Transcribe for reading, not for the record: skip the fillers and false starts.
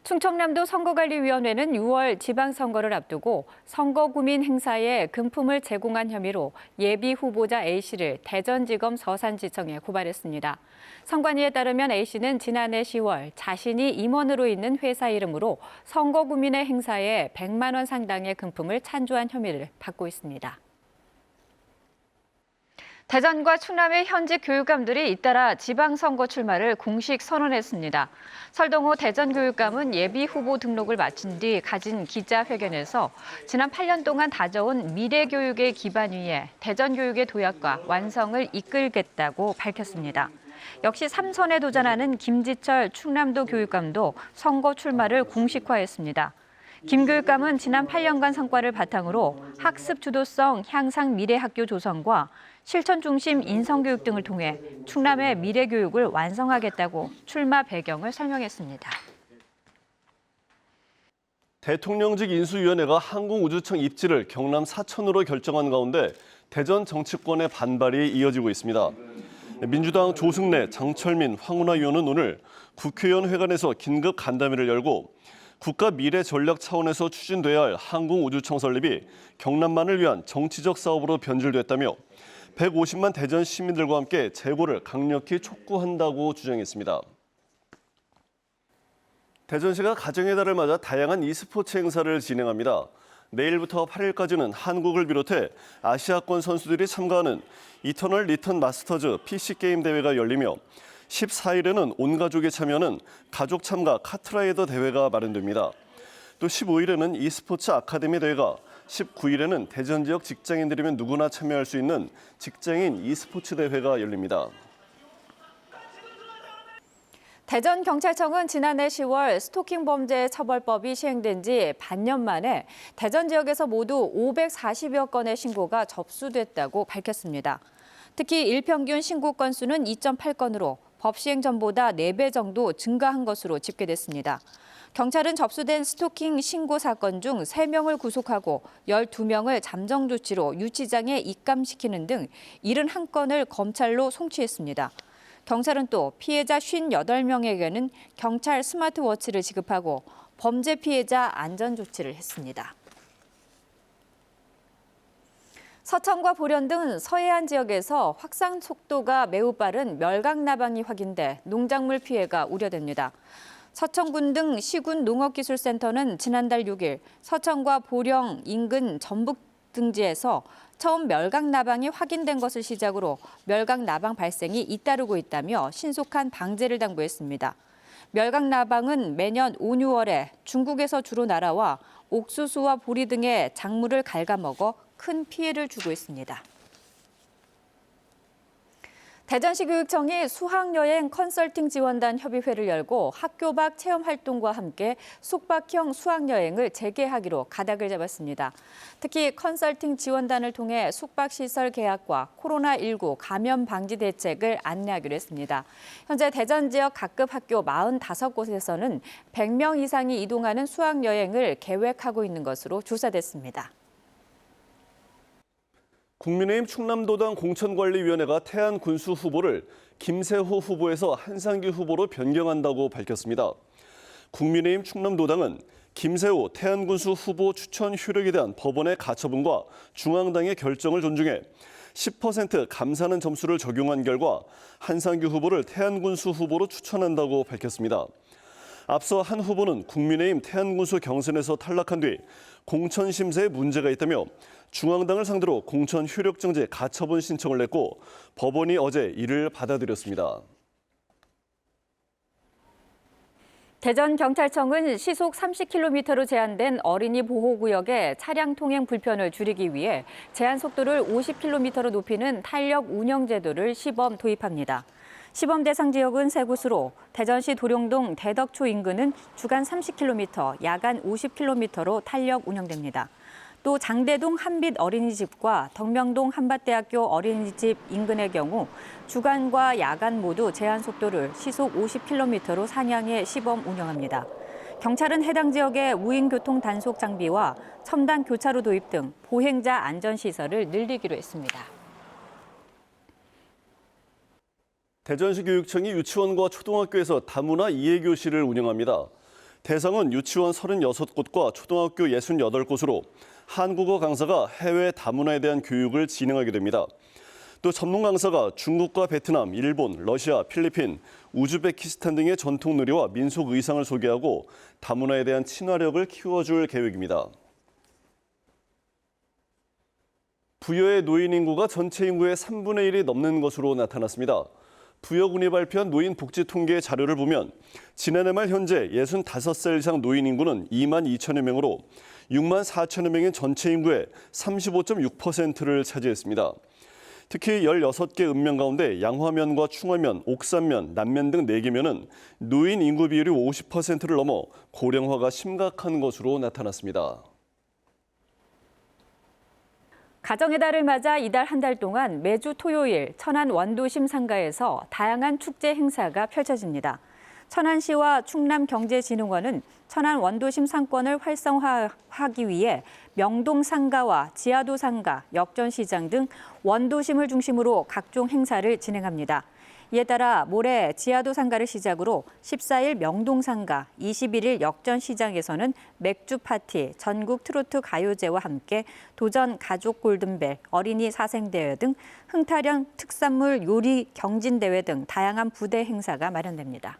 충청남도 선거관리위원회는 6월 지방선거를 앞두고 선거구민 행사에 금품을 제공한 혐의로 예비 후보자 A씨를 대전지검 서산지청에 고발했습니다. 선관위에 따르면 A씨는 지난해 10월 자신이 임원으로 있는 회사 이름으로 선거구민의 행사에 100만 원 상당의 금품을 찬조한 혐의를 받고 있습니다. 대전과 충남의 현직 교육감들이 잇따라 지방선거 출마를 공식 선언했습니다. 설동호 대전교육감은 예비 후보 등록을 마친 뒤 가진 기자회견에서 지난 8년 동안 다져온 미래교육의 기반 위에 대전교육의 도약과 완성을 이끌겠다고 밝혔습니다. 역시 3선에 도전하는 김지철 충남도 교육감도 선거 출마를 공식화했습니다. 김 교육감은 지난 8년간 성과를 바탕으로 학습 주도성 향상 미래학교 조성과 실천 중심 인성교육 등을 통해 충남의 미래교육을 완성하겠다고 출마 배경을 설명했습니다. 대통령직 인수위원회가 항공우주청 입지를 경남 사천으로 결정한 가운데 대전 정치권의 반발이 이어지고 있습니다. 민주당 조승래, 장철민, 황운하 의원은 오늘 국회의원 회관에서 긴급 간담회를 열고 국가 미래 전략 차원에서 추진돼야 할 항공우주청 설립이 경남만을 위한 정치적 사업으로 변질됐다며 150만 대전 시민들과 함께 재고를 강력히 촉구한다고 주장했습니다. 대전시가 가정의 달을 맞아 다양한 e스포츠 행사를 진행합니다. 내일부터 8일까지는 한국을 비롯해 아시아권 선수들이 참가하는 이터널 리턴 마스터즈 PC게임 대회가 열리며 14일에는 온 가족이 참여하는 가족 참가 카트라이더 대회가 마련됩니다. 또 15일에는 e스포츠 아카데미 대회가, 19일에는 대전 지역 직장인들이면 누구나 참여할 수 있는 직장인 e스포츠 대회가 열립니다. 대전경찰청은 지난해 10월 스토킹 범죄 처벌법이 시행된 지 반년 만에 대전 지역에서 모두 540여 건의 신고가 접수됐다고 밝혔습니다. 특히 일평균 신고 건수는 2.8건으로 법 시행 전보다 4배 정도 증가한 것으로 집계됐습니다. 경찰은 접수된 스토킹 신고 사건 중 3명을 구속하고 12명을 잠정 조치로 유치장에 입감시키는 등 71건을 검찰로 송치했습니다. 경찰은 또 피해자 58명에게는 경찰 스마트워치를 지급하고 범죄 피해자 안전 조치를 했습니다. 서천과 보련 등 서해안 지역에서 확산 속도가 매우 빠른 멸강나방이 확인돼 농작물 피해가 우려됩니다. 서천군 등 시군 농업기술센터는 지난달 6일 서천과 보령 인근 전북 등지에서 처음 멸강나방이 확인된 것을 시작으로 멸강나방 발생이 잇따르고 있다며 신속한 방제를 당부했습니다. 멸강나방은 매년 5, 6월에 중국에서 주로 날아와 옥수수와 보리 등의 작물을 갉아먹어 큰 피해를 주고 있습니다. 대전시 교육청이 수학여행 컨설팅 지원단 협의회를 열고 학교 밖 체험활동과 함께 숙박형 수학여행을 재개하기로 가닥을 잡았습니다. 특히 컨설팅 지원단을 통해 숙박시설 계약과 코로나19 감염 방지 대책을 안내하기로 했습니다. 현재 대전 지역 각급 학교 45곳에서는 100명 이상이 이동하는 수학여행을 계획하고 있는 것으로 조사됐습니다. 국민의힘 충남도당 공천관리위원회가 태안 군수 후보를 김세호 후보에서 한상규 후보로 변경한다고 밝혔습니다. 국민의힘 충남도당은 김세호 태안 군수 후보 추천 효력에 대한 법원의 가처분과 중앙당의 결정을 존중해 10% 감사하는 점수를 적용한 결과 한상규 후보를 태안 군수 후보로 추천한다고 밝혔습니다. 앞서 한 후보는 국민의힘 태안군수 경선에서 탈락한 뒤 공천 심사에 문제가 있다며 중앙당을 상대로 공천 효력정지 가처분 신청을 냈고 법원이 어제 이를 받아들였습니다. 대전경찰청은 시속 30km로 제한된 어린이 보호구역의 차량 통행 불편을 줄이기 위해 제한 속도를 50km로 높이는 탄력 운영 제도를 시범 도입합니다. 시범 대상 지역은 세 곳으로 대전시 도룡동 대덕초 인근은 주간 30km, 야간 50km로 탄력 운영됩니다. 또 장대동 한빛 어린이집과 덕명동 한밭대학교 어린이집 인근의 경우 주간과 야간 모두 제한 속도를 시속 50km로 상향해 시범 운영합니다. 경찰은 해당 지역의 무인교통 단속 장비와 첨단 교차로 도입 등 보행자 안전시설을 늘리기로 했습니다. 대전시 교육청이 유치원과 초등학교에서 다문화 이해교실을 운영합니다. 대상은 유치원 36곳과 초등학교 68곳으로 한국어 강사가 해외 다문화에 대한 교육을 진행하게 됩니다. 또 전문 강사가 중국과 베트남, 일본, 러시아, 필리핀, 우즈베키스탄 등의 전통 놀이와 민속 의상을 소개하고 다문화에 대한 친화력을 키워줄 계획입니다. 부여의 노인 인구가 전체 인구의 3분의 1이 넘는 것으로 나타났습니다. 부여군이 발표한 노인 복지 통계 자료를 보면 지난해 말 현재 65살 이상 노인 인구는 2만 2천여 명으로 6만 4천여 명인 전체 인구의 35.6%를 차지했습니다. 특히 16개 읍면 가운데 양화면과 충화면, 옥산면, 남면 등 4개면은 노인 인구 비율이 50%를 넘어 고령화가 심각한 것으로 나타났습니다. 가정의 달을 맞아 이달 한 달 동안 매주 토요일 천안 원도심 상가에서 다양한 축제 행사가 펼쳐집니다. 천안시와 충남경제진흥원은 천안 원도심 상권을 활성화하기 위해 명동 상가와 지하도 상가, 역전시장 등 원도심을 중심으로 각종 행사를 진행합니다. 이에 따라 모레 지하도 상가를 시작으로 14일 명동 상가, 21일 역전시장에서는 맥주 파티, 전국 트로트 가요제와 함께 도전 가족 골든벨, 어린이 사생대회 등 흥타령 특산물 요리 경진대회 등 다양한 부대 행사가 마련됩니다.